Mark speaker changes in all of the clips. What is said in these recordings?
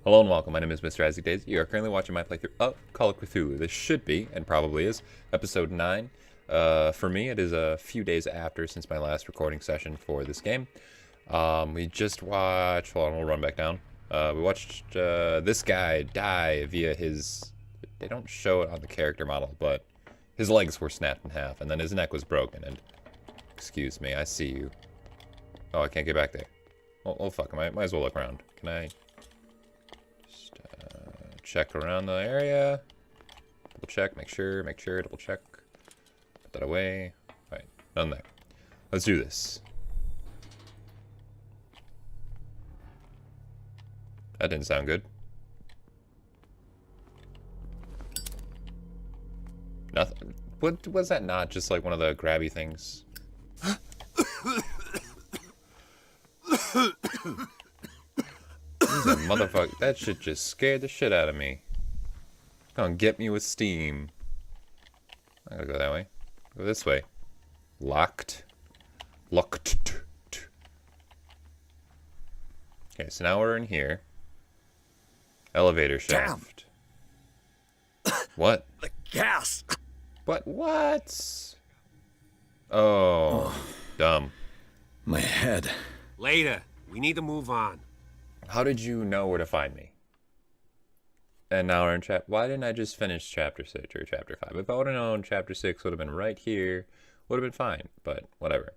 Speaker 1: Hello and welcome, my name is MrIsaacDaisy. You are currently watching my playthrough of Call of Cthulhu. This should be, and probably is, episode 9. For me, it is a few days after since my last recording session for this game. We just watched, hold on, we'll run back down. We watched this guy die via his, they don't show it on the character model, but his legs were snapped in half, and then his neck was broken, and, excuse me, I see you. Oh, I can't get back there. Oh fuck, I might as well look around. Can I... check around the area. Double check, make sure, double check. Put that away. Alright, none there. Let's do this. That didn't sound good. Nothing. What was that not just like one of the grabby things? He's a motherfucker. That shit just scared the shit out of me. Gonna get me with steam. I'm gonna go that way. Go this way. Locked. Locked. Okay, so now we're in here. Elevator shaft.
Speaker 2: Damn.
Speaker 1: What?
Speaker 2: The gas.
Speaker 1: What? Oh, dumb.
Speaker 2: My head.
Speaker 3: Later. We need to move on.
Speaker 1: How did you know where to find me? And now we're in why didn't I just finish chapter 6 or chapter 5? If I would have known chapter 6 would have been right here, would have been fine, but whatever.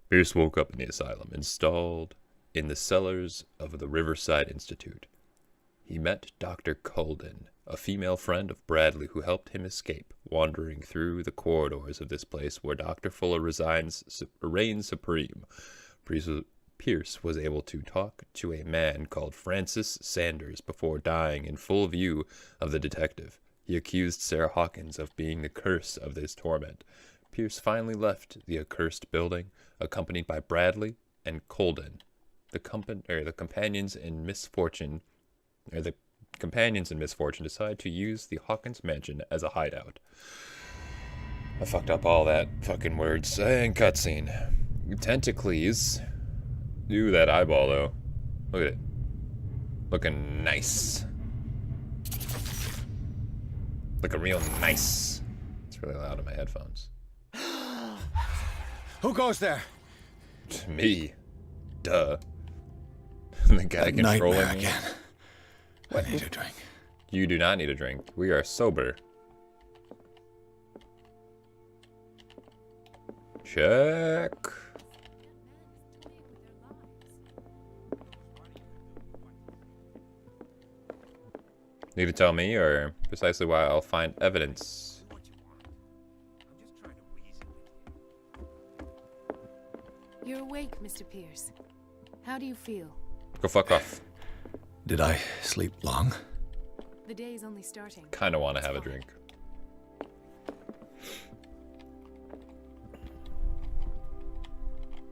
Speaker 1: Pierce woke up in the asylum, installed in the cellars of the Riverside Institute. He met Dr. Colden, a female friend of Bradley who helped him escape, wandering through the corridors of this place where Dr. Fuller reigns supreme. Pierce was able to talk to a man called Francis Sanders before dying in full view of the detective. He accused Sarah Hawkins of being the curse of this torment. Pierce finally left the accursed building, accompanied by Bradley and Colden. The companions in misfortune decide to use the Hawkins mansion as a hideout. I fucked up all that fucking words. And cutscene. Tentacles. Ooh, that eyeball, though. Look at it. Looking nice. Looking real nice. It's really loud in my headphones.
Speaker 2: Who goes there?
Speaker 1: Me. Duh. The guy controlling me.
Speaker 2: Again.
Speaker 1: What?
Speaker 2: I need a drink.
Speaker 1: You do not need a drink. We are sober. Check. Need to tell me, or precisely why I'll find evidence?
Speaker 4: You're awake, Mr. Pierce. How do you feel?
Speaker 1: Go fuck off.
Speaker 2: Did I sleep long?
Speaker 4: The day's only starting.
Speaker 1: Kinda wanna have a drink.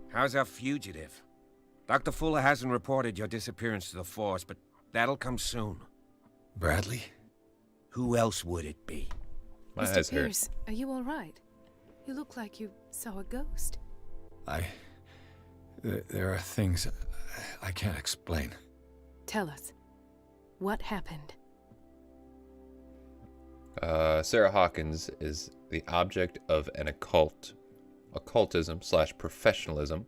Speaker 3: How's our fugitive? Dr. Fuller hasn't reported your disappearance to the force, but that'll come soon.
Speaker 2: Bradley?
Speaker 3: Who else would it be?
Speaker 1: My
Speaker 4: Mr.
Speaker 1: eyes hurt.
Speaker 4: Pierce, are you all right? You look like you saw a ghost.
Speaker 2: There are things I can't explain.
Speaker 4: Tell us, what happened?
Speaker 1: Sarah Hawkins is the object of an occultism/professionalism.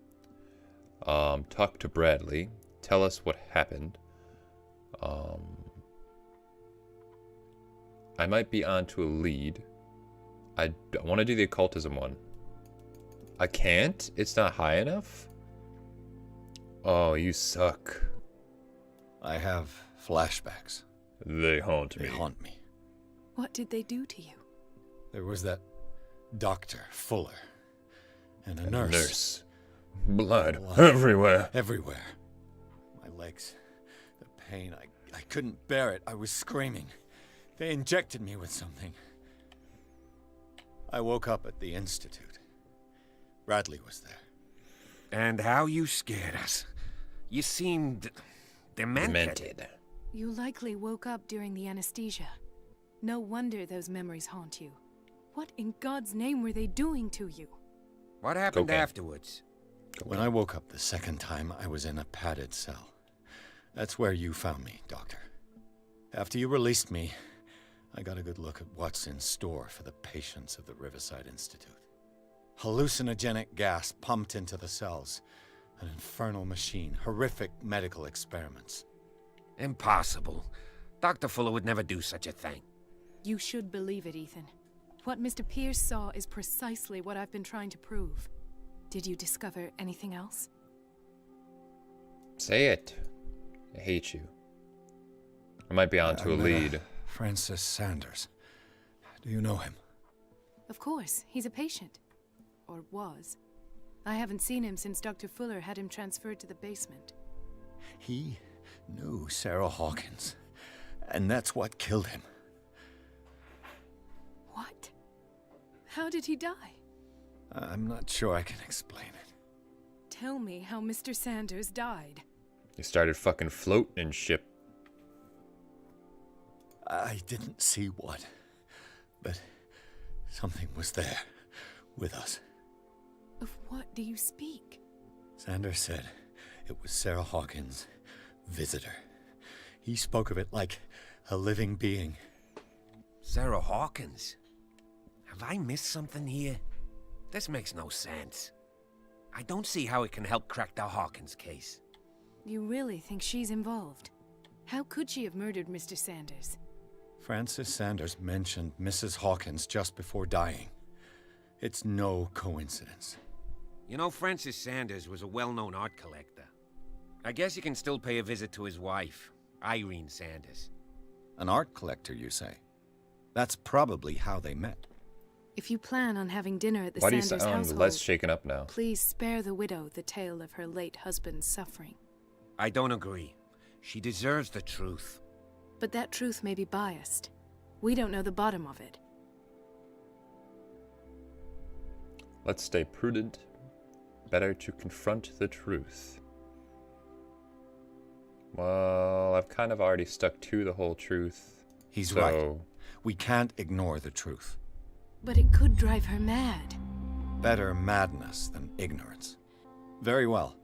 Speaker 1: Talk to Bradley. Tell us what happened. I might be onto a lead. I want to do the occultism one. I can't? It's not high enough? Oh, you suck.
Speaker 2: I have flashbacks.
Speaker 1: They haunt
Speaker 2: They
Speaker 1: me.
Speaker 2: haunt me.
Speaker 4: What did they do to you?
Speaker 2: There was that Dr. Fuller. And a nurse.
Speaker 1: Blood
Speaker 2: Blood.
Speaker 1: everywhere.
Speaker 2: Everywhere. My legs. The pain. I couldn't bear it. I was screaming. They injected me with something. I woke up at the Institute. Bradley was there.
Speaker 3: And how you scared us. You seemed... demented.
Speaker 4: You likely woke up during the anesthesia. No wonder those memories haunt you. What in God's name were they doing to you?
Speaker 3: What happened
Speaker 1: Cocaine.
Speaker 3: afterwards?
Speaker 2: When I woke up the second time, I was in a padded cell. That's where you found me, Doctor. After you released me, I got a good look at what's in store for the patients of the Riverside Institute. Hallucinogenic gas pumped into the cells. An infernal machine. Horrific medical experiments.
Speaker 3: Impossible. Dr. Fuller would never do such a thing.
Speaker 4: You should believe it, Ethan. What Mr. Pierce saw is precisely what I've been trying to prove. Did you discover anything else?
Speaker 1: Say it. I hate you. I might be onto a lead.
Speaker 2: Francis Sanders. Do you know him?
Speaker 4: Of course, he's a patient. Or was. I haven't seen him since Dr. Fuller had him transferred to the basement.
Speaker 2: He knew Sarah Hawkins. And that's what killed him.
Speaker 4: What? How did he die?
Speaker 2: I'm not sure I can explain it.
Speaker 4: Tell me how Mr. Sanders died.
Speaker 1: He started fucking floating and shit.
Speaker 2: I didn't see what, but something was there with us.
Speaker 4: Of what do you speak?
Speaker 2: Sanders said it was Sarah Hawkins' visitor. He spoke of it like a living being.
Speaker 3: Sarah Hawkins? Have I missed something here? This makes no sense. I don't see how it can help crack the Hawkins case.
Speaker 4: You really think she's involved? How could she have murdered Mr. Sanders?
Speaker 2: Francis Sanders mentioned Mrs. Hawkins just before dying. It's no coincidence.
Speaker 3: You know, Francis Sanders was a well-known art collector. I guess you can still pay a visit to his wife, Irene Sanders.
Speaker 2: An art collector, you say? That's probably how they met.
Speaker 4: If you plan on having dinner at the
Speaker 1: Why do you
Speaker 4: Sanders
Speaker 1: sound
Speaker 4: household,
Speaker 1: less shaken up now?
Speaker 4: please spare the widow the tale of her late husband's suffering.
Speaker 3: I don't agree. She deserves the truth.
Speaker 4: But that truth may be biased. We don't know the bottom of it.
Speaker 1: Let's stay prudent. Better to confront the truth. Well, I've kind of already stuck to the whole truth.
Speaker 2: He's right. We can't ignore the truth.
Speaker 4: But it could drive her mad.
Speaker 2: Better madness than ignorance. Very well.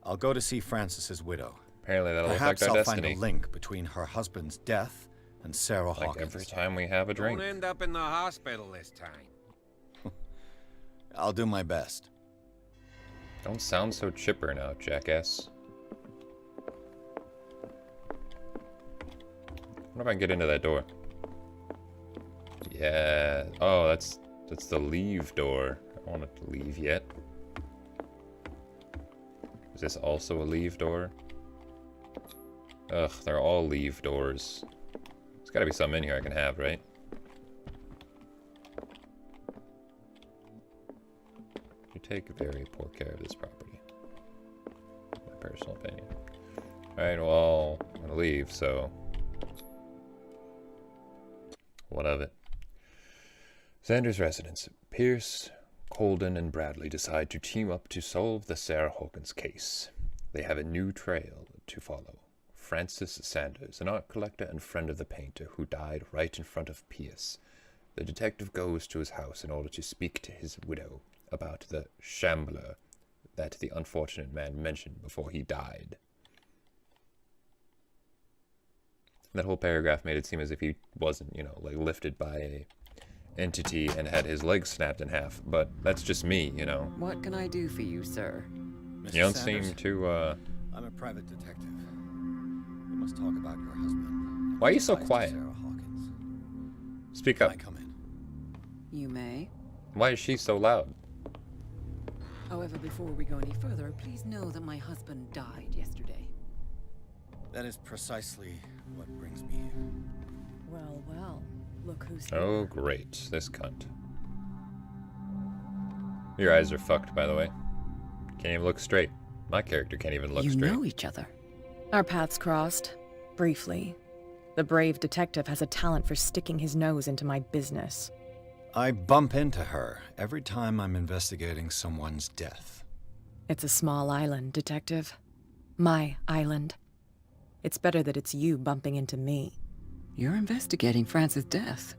Speaker 2: I'll go to see Francis's widow.
Speaker 1: Apparently that'll
Speaker 2: Perhaps
Speaker 1: affect our
Speaker 2: I'll
Speaker 1: destiny.
Speaker 2: find a link between her husband's death and Sarah
Speaker 1: Like
Speaker 2: Hawkins.
Speaker 1: every time we have a drink.
Speaker 3: Don't end up in the hospital this time.
Speaker 2: I'll do my best.
Speaker 1: Don't sound so chipper now, jackass. What if I can get into that door? Yeah. Oh, that's the leave door. I don't want it to leave yet. Is this also a leave door? Ugh, they're all leave doors. There's gotta be something in here I can have, right? You take very poor care of this property. My personal opinion. Alright, well, I'm gonna leave, so... What of it? Sanders' residence. Pierce, Colden, and Bradley decide to team up to solve the Sarah Hawkins case. They have a new trail to follow. Francis Sanders, an art collector and friend of the painter who died right in front of Pierce. The detective goes to his house in order to speak to his widow about the shambler that the unfortunate man mentioned before he died. That whole paragraph made it seem as if he wasn't, like lifted by a entity and had his legs snapped in half, but that's just me,
Speaker 5: What can I do for you, sir?
Speaker 2: Mr.
Speaker 1: You don't
Speaker 2: Sanders,
Speaker 1: seem to,
Speaker 2: I'm a private detective. We must talk about your husband.
Speaker 1: Why are you so
Speaker 2: Ties to
Speaker 1: quiet?
Speaker 2: Sarah Hawkins.
Speaker 1: Speak
Speaker 2: Can
Speaker 1: up.
Speaker 2: I come in?
Speaker 5: You may.
Speaker 1: Why is she so loud?
Speaker 5: However, before we go any further, please know that my husband died yesterday.
Speaker 2: That is precisely what brings me here.
Speaker 5: Well, well. Look who's
Speaker 1: Oh,
Speaker 5: here.
Speaker 1: great. This cunt. Your eyes are fucked, by the way. Can't even look straight. My character can't even look
Speaker 5: You
Speaker 1: straight.
Speaker 5: know each other.
Speaker 6: Our paths crossed, briefly. The brave detective has a talent for sticking his nose into my business.
Speaker 2: I bump into her every time I'm investigating someone's death.
Speaker 6: It's a small island, detective. My island. It's better that it's you bumping into me.
Speaker 5: You're investigating Francis' death.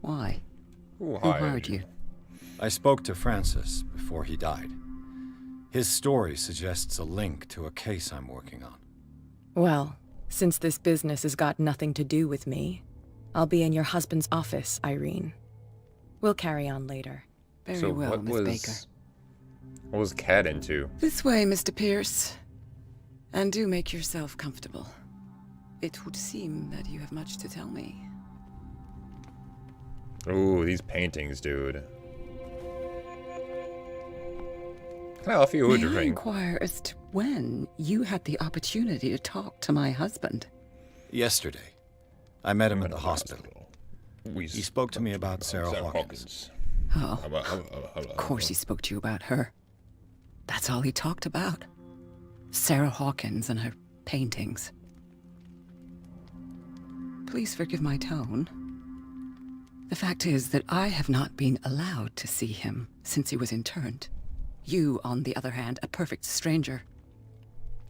Speaker 5: Why?
Speaker 1: Who
Speaker 5: Who hired you?
Speaker 2: I spoke to Francis before he died. His story suggests a link to a case I'm working on.
Speaker 6: Well, Since this business has got nothing to do with me, I'll be in your husband's office, Irene. We'll carry on later.
Speaker 5: Very
Speaker 1: So
Speaker 5: well,
Speaker 1: what
Speaker 5: Miss Baker.
Speaker 1: what was Cat into?
Speaker 5: This way, Mr. Pierce. And do make yourself comfortable. It would seem that you have much to tell me.
Speaker 1: Ooh, these paintings, dude. Can I offer you a
Speaker 5: May I
Speaker 1: drink?
Speaker 5: inquire as to when you had the opportunity to talk to my husband?
Speaker 2: Yesterday, I met him at the hospital.
Speaker 1: He
Speaker 2: He spoke to me about Sarah Hawkins.
Speaker 5: Oh, of course he spoke to you about her. That's all he talked about. Sarah Hawkins and her paintings. Please forgive my tone. The fact is that I have not been allowed to see him since he was interned. You, on the other hand, a perfect stranger,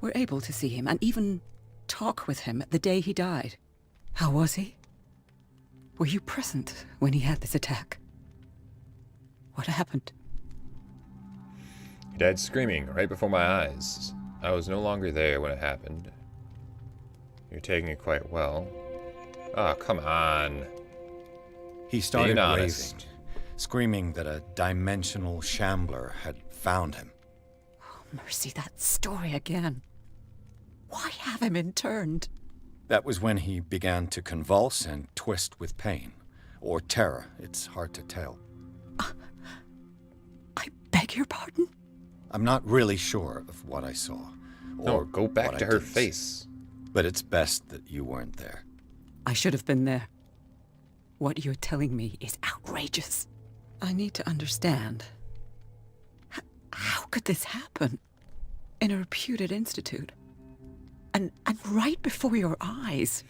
Speaker 5: were able to see him and even talk with him the day he died. How was he? Were you present when he had this attack? What happened?
Speaker 1: He died screaming right before my eyes. I was no longer there when it happened. You're taking it quite well. Ah, come on.
Speaker 2: He started
Speaker 1: Being
Speaker 2: raving,
Speaker 1: honest.
Speaker 2: screaming that a dimensional shambler had found him.
Speaker 5: Oh, mercy, that story again. Why have him interned?
Speaker 2: That was when he began to convulse and twist with pain. Or terror, it's hard to tell.
Speaker 5: I beg your pardon?
Speaker 2: I'm not really sure of what I saw.
Speaker 1: No,
Speaker 2: Or
Speaker 1: go back
Speaker 2: what
Speaker 1: to
Speaker 2: I
Speaker 1: her
Speaker 2: didn't see.
Speaker 1: face.
Speaker 2: But it's best that you weren't there.
Speaker 5: I should have been there. What you're telling me is outrageous. I need to understand. How could this happen? In a reputed institute? And right before your eyes?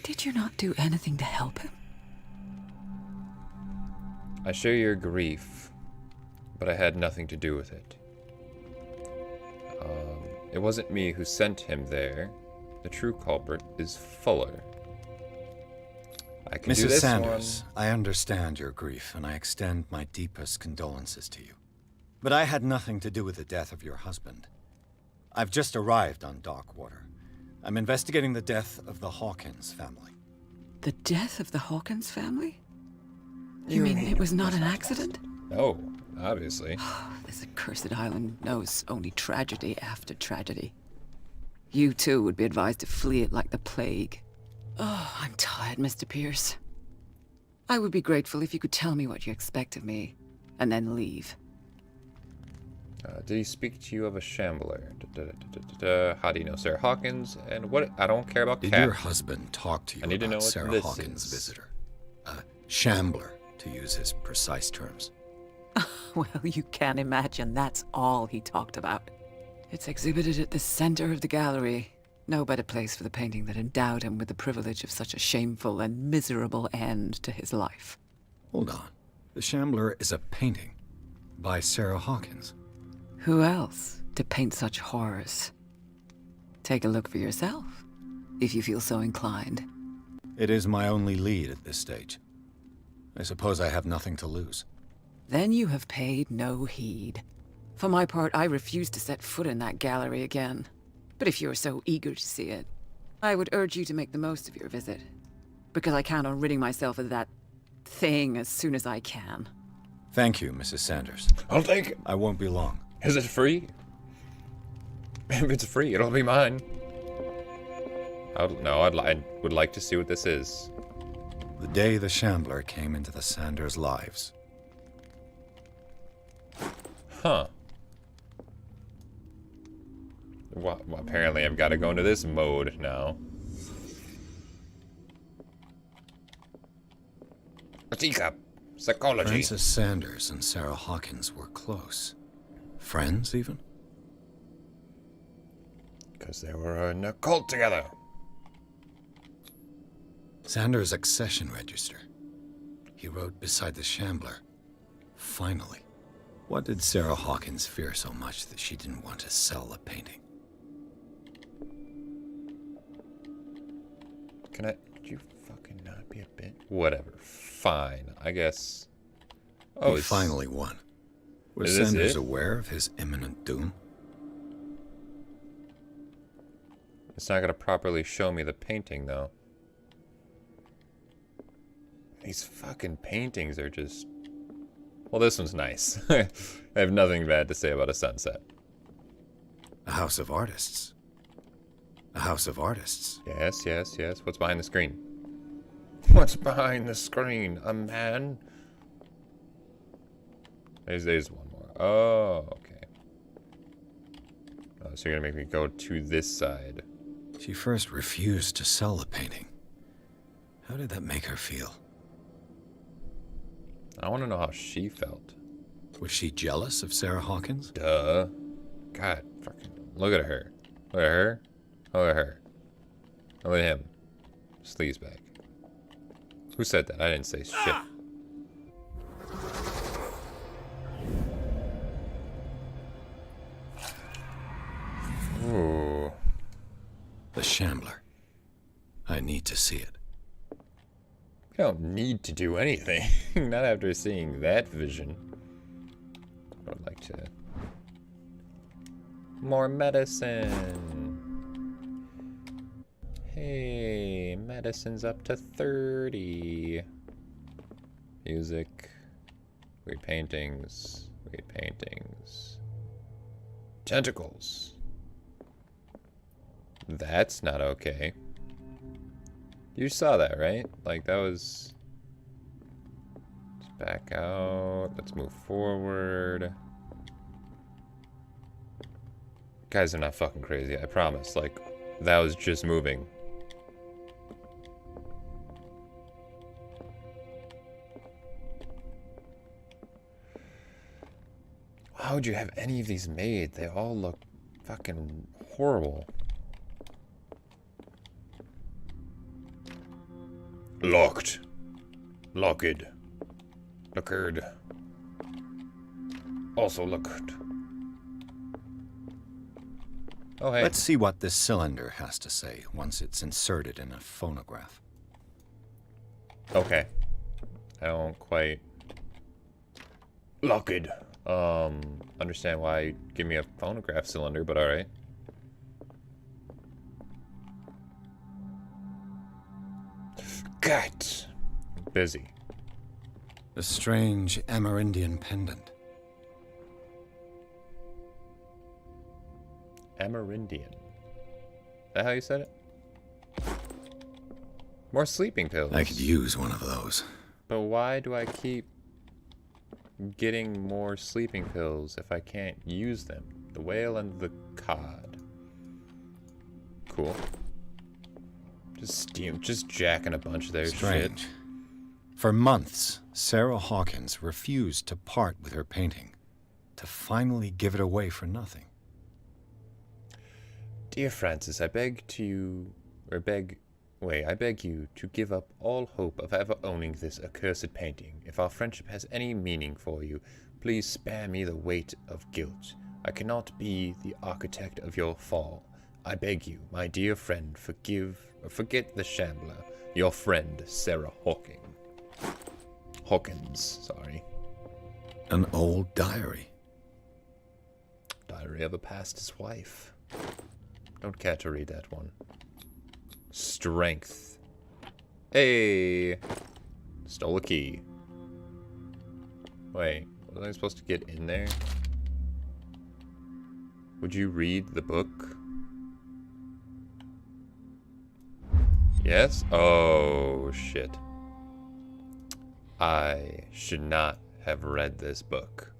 Speaker 5: Did you not do anything to help him?
Speaker 1: I share your grief, but I had nothing to do with it. It wasn't me who sent him there. The true culprit is Fuller. I can do
Speaker 2: Mrs.
Speaker 1: this
Speaker 2: Sanders,
Speaker 1: one.
Speaker 2: I understand your grief, and I extend my deepest condolences to you. But I had nothing to do with the death of your husband. I've just arrived on Darkwater. I'm investigating the death of the Hawkins family.
Speaker 5: The death of the Hawkins family? You mean it was not an accident?
Speaker 1: No, obviously.
Speaker 5: This accursed island knows only tragedy after tragedy. You too would be advised to flee it like the plague. Oh, I'm tired, Mr. Pierce. I would be grateful if you could tell me what you expect of me, and then leave.
Speaker 1: Did he speak to you of a shambler? How do you know Sarah Hawkins? And what? I don't care about
Speaker 2: Did
Speaker 1: Cat.
Speaker 2: your husband talk to you
Speaker 1: I need to know
Speaker 2: about
Speaker 1: what
Speaker 2: Sarah
Speaker 1: this
Speaker 2: Hawkins'
Speaker 1: is.
Speaker 2: visitor? A shambler, to use his precise terms.
Speaker 5: Well, you can imagine that's all he talked about. It's exhibited at the center of the gallery. No better place for the painting that endowed him with the privilege of such a shameful and miserable end to his life.
Speaker 2: Hold on. The Shambler is a painting by Sarah Hawkins.
Speaker 5: Who else to paint such horrors? Take a look for yourself, if you feel so inclined.
Speaker 2: It is my only lead at this stage. I suppose I have nothing to lose.
Speaker 5: Then you have paid no heed. For my part, I refuse to set foot in that gallery again. But if you're so eager to see it, I would urge you to make the most of your visit. Because I count on ridding myself of that thing as soon as I can.
Speaker 2: Thank you, Mrs. Sanders.
Speaker 1: I'll take it.
Speaker 2: I won't be long.
Speaker 1: Is it free? If it's free, it'll be mine. I would like to see what this is.
Speaker 2: The day the Shambler came into the Sanders' lives.
Speaker 1: Huh. Well, apparently I've got to go into this mode now. A teacup. Psychology.
Speaker 2: Francis Sanders and Sarah Hawkins were close. Friends, even?
Speaker 1: Because they were in a cult together.
Speaker 2: Sanders' accession register. He wrote beside the Shambler. Finally. What did Sarah Hawkins fear so much that she didn't want to sell the painting?
Speaker 1: Can I... Could you fucking not be a bit... Whatever. Fine. I guess... Oh,
Speaker 2: He
Speaker 1: it's...
Speaker 2: finally won. Was
Speaker 1: Is this
Speaker 2: Sanders
Speaker 1: it?
Speaker 2: aware of his imminent doom?
Speaker 1: It's not gonna properly show me the painting, though. These fucking paintings are just... Well, this one's nice. I have nothing bad to say about a sunset.
Speaker 2: A house of artists. A house of artists.
Speaker 1: Yes, yes, yes. What's behind the screen? What's behind the screen? A man? There's one more. Oh, okay. Oh, so you're gonna make me go to this side.
Speaker 2: She first refused to sell the painting. How did that make her feel?
Speaker 1: I want to know how she felt.
Speaker 2: Was she jealous of Sarah Hawkins?
Speaker 1: Duh. God, fucking... Look at her. Look at her. Look at her. Look at him. Sleazebag. Who said that? I didn't say shit. Ooh.
Speaker 2: The Shambler. I need to see it.
Speaker 1: I don't need to do anything. Not after seeing that vision. I would like to... More medicine. Hey, medicine's up to 30. Music. Weird paintings. Weird paintings. Tentacles. That's not okay. You saw that, right? Like, that was... Let's back out. Let's move forward. Guys are not fucking crazy, I promise. Like, that was just moving. How would you have any of these made? They all look fucking horrible. Locked. Locked. Locked. Also locked. Oh, hey.
Speaker 2: Let's see what this cylinder has to say once it's inserted in a phonograph.
Speaker 1: Okay. I don't quite... Locked. Understand why you give me a phonograph cylinder, but alright. God. Busy.
Speaker 2: A strange Amerindian pendant.
Speaker 1: Amerindian. Is that how you said it? More sleeping pills.
Speaker 2: I could use one of those.
Speaker 1: But why do I keep getting more sleeping pills if I can't use them? The whale and the cod. Cool. Just jacking a bunch of their
Speaker 2: Strange.
Speaker 1: shit.
Speaker 2: For months, Sarah Hawkins refused to part with her painting, to finally give it away for nothing.
Speaker 1: Dear Francis, I beg you to give up all hope of ever owning this accursed painting. If our friendship has any meaning for you, please spare me the weight of guilt. I cannot be the architect of your fall. I beg you, my dear friend, forget the Shambler. Your friend, Sarah Hawkins, sorry.
Speaker 2: An old diary.
Speaker 1: Diary of a Pastor's Wife. Don't care to read that one. Strength. Hey! Stole a key. Wait, was I supposed to get in there? Would you read the book? Yes? Oh, shit. I should not have read this book.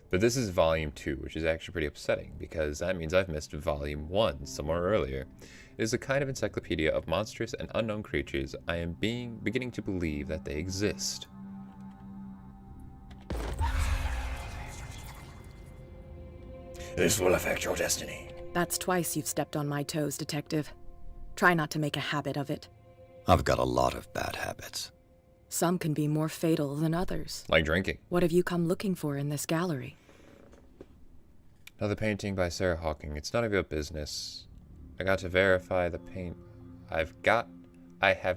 Speaker 1: But this is volume 2, which is actually pretty upsetting, because that means I've missed volume 1 somewhere earlier. It is a kind of encyclopedia of monstrous and unknown creatures. I am beginning to believe that they exist. This will affect your destiny.
Speaker 6: That's twice you've stepped on my toes, Detective. Try not to make a habit of it.
Speaker 2: I've got a lot of bad habits.
Speaker 6: Some can be more fatal than others.
Speaker 1: Like drinking.
Speaker 6: What have you come looking for in this gallery?
Speaker 1: Another painting by Sarah Hawkins. It's none of your business. I got to verify the paint. I have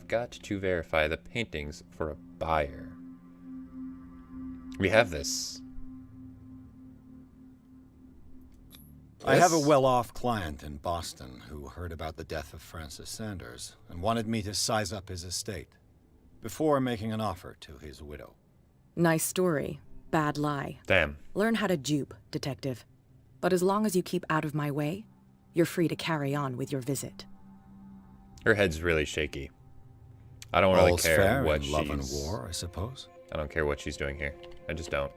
Speaker 1: got to verify the paintings for a buyer. We have this.
Speaker 2: I have a well-off client in Boston who heard about the death of Francis Sanders and wanted me to size up his estate before making an offer to his widow.
Speaker 6: Nice story. Bad lie.
Speaker 1: Damn.
Speaker 6: Learn how to dupe, detective. But as long as you keep out of my way, you're free to carry on with your visit.
Speaker 1: Her head's really shaky. I don't really
Speaker 2: All's
Speaker 1: care
Speaker 2: fair
Speaker 1: what
Speaker 2: in
Speaker 1: she's...
Speaker 2: love and war, I suppose.
Speaker 1: I don't care what she's doing here. I just don't.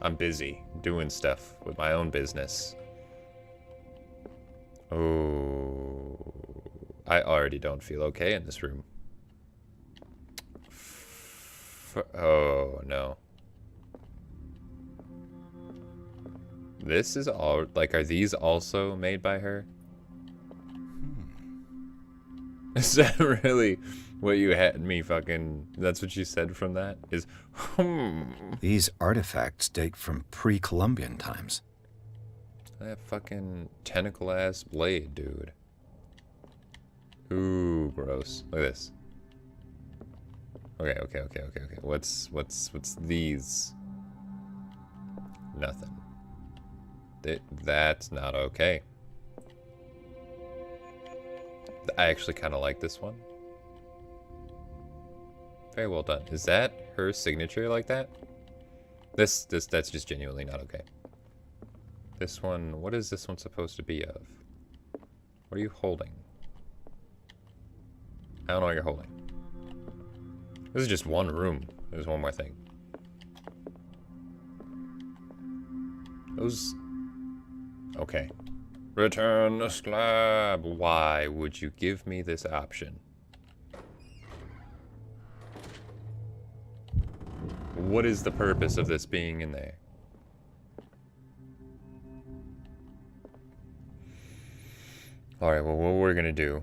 Speaker 1: I'm busy doing stuff with my own business. Oh, I already don't feel okay in this room. Oh, no. This is all, like, are these also made by her? Is that really what you had me fucking, that's what you said from that? Is,
Speaker 2: These artifacts date from pre-Columbian times.
Speaker 1: That fucking tentacle-ass blade, dude. Ooh, gross. Look at this. Okay. What's these? Nothing. That's not okay. I actually kind of like this one. Very well done. Is that her signature like that? That's just genuinely not okay. This one, what is this one supposed to be of? What are you holding? I don't know what you're holding. This is just one room. There's one more thing. Those... Okay. Return the slab. Why would you give me this option? What is the purpose of this being in there? Alright, well, what we're gonna do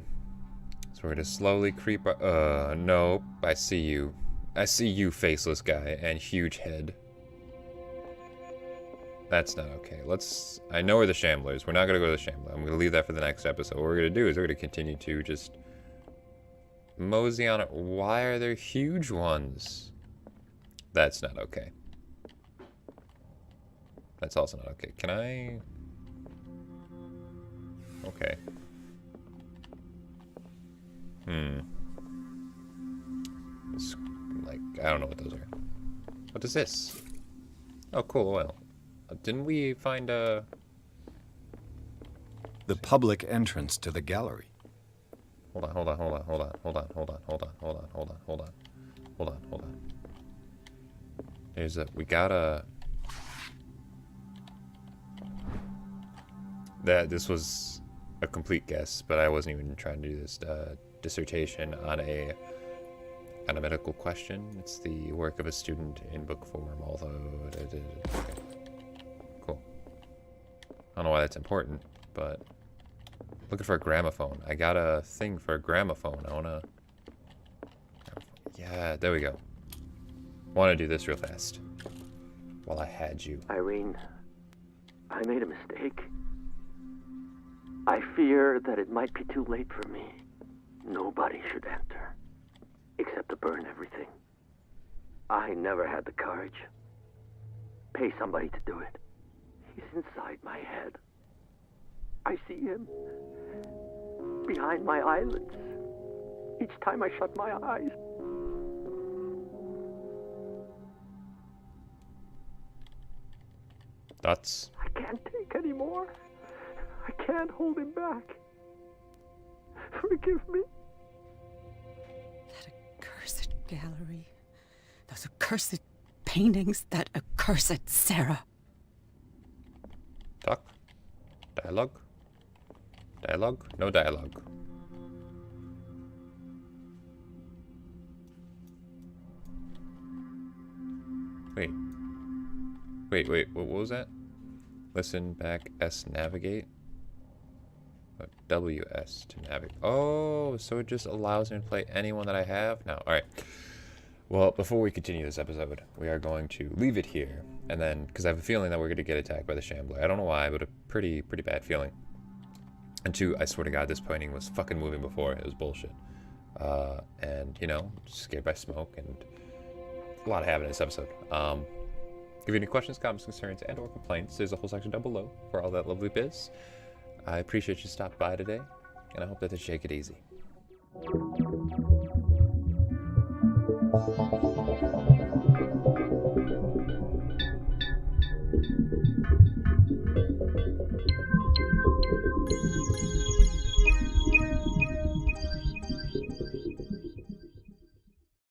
Speaker 1: is we're gonna slowly creep up. Nope. I see you. I see you, faceless guy, and huge head. That's not okay. I know where the Shambler is. We're not gonna go to the Shambler. I'm gonna leave that for the next episode. What we're gonna do is we're gonna continue to just mosey on it. Why are there huge ones? That's not okay. That's also not okay. Can I... Okay. It's like, I don't know what those are. What is this? Oh, cool, oil. Didn't we find a...
Speaker 2: The public entrance to the gallery.
Speaker 1: Hold on. There's a... We got a... This was a complete guess, but I wasn't even trying to do this dissertation on a medical question. It's the work of a student in book form, although... Okay. Cool. I don't know why that's important, but... Looking for a gramophone. I got a thing for a gramophone. I wanna... Yeah, there we go. Wanna do this real fast. While I had you.
Speaker 7: Irene, I made a mistake. I fear that it might be too late for me. Nobody should enter, except to burn everything. I never had the courage. Pay somebody to do it. He's inside my head. I see him behind my eyelids each time I shut my eyes.
Speaker 1: That's...
Speaker 7: I can't take any more. I can't hold him back. Forgive me.
Speaker 5: That accursed gallery. Those accursed paintings. That accursed Sarah.
Speaker 1: Talk? Dialogue? Dialogue? No dialogue. Wait, what was that? Listen back, S navigate. What, WS to navigate. Oh, so it just allows me to play anyone that I have now. Alright. Well, before we continue this episode, we are going to leave it here. And then, because I have a feeling that we're going to get attacked by the Shambler. I don't know why, but a pretty bad feeling. And two, I swear to God, this painting was fucking moving before. It was bullshit. And, you know, scared by smoke and a lot happened in this episode. If you have any questions, comments, concerns, and or complaints, there's a whole section down below for all that lovely biz. I appreciate you stopping by today, and I hope that you take it easy.